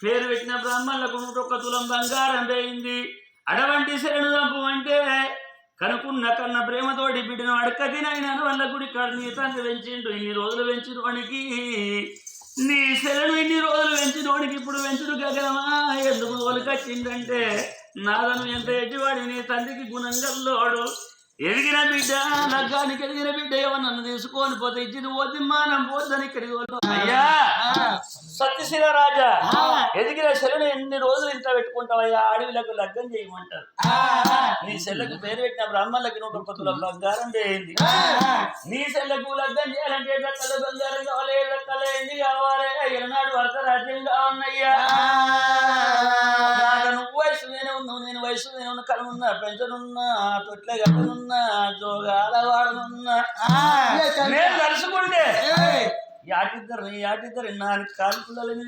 పేరు పెట్టిన బ్రాహ్మణులకు 101 తులం బంగారం వేయింది. అడవంటి శరణు దంపు అంటే కనుకున్న కన్న ప్రేమతోటి బిడ్డను అడక్క తినైనా వల్ల గుడి కాడ నీ తండ్రి పెంచిండు. ఇన్ని రోజులు పెంచినోనికి నీ శరణు ఇన్ని రోజులు పెంచినోనికి ఇప్పుడు పెంచుడు గగనమా ఎందుకు తోలుకొచ్చిందంటే నాదను ఎంత ఎడ్డివాడి నీ తండ్రికి గుణంగల్లోడు ఎదిగిన బిడ్డ లగ్గానికి ఎదిగిన బిడ్డ ఏమో నన్ను తీసుకొని పోతే ఇచ్చింది పోతే మానం పోద్దని ఇక్కడికి అయ్యా సత్యశీల రాజా ఎదిగిన శరణు ఎన్ని రోజులు ఇంత పెట్టుకుంటావయ్యా అడవిలకు లగ్గం చేయమంటారు. నీ సెల్లకు పేరు పెట్టిన బ్రాహ్మణులకి 101 తులం బంగారం వేయింది. నీ సెల్లకు లగ్గం చేయాలంటే కళ్ళ బంగారం కావాలి, కళ్ళ ఎండి కావాలి. ఎన్నాడు వరద రాజ్యంగా ఉన్నయ్యా నువ్వు వయసు నేనే ఉన్నావు, నేను వయసు నేను ఉన్న కలమున్నా పెంచనున్నా తొట్లే గట్టనున్నా జోగాల వాడనున్నా నేను తలుసుకుంటే యాటిద్దరు నా కాలు పిల్లలని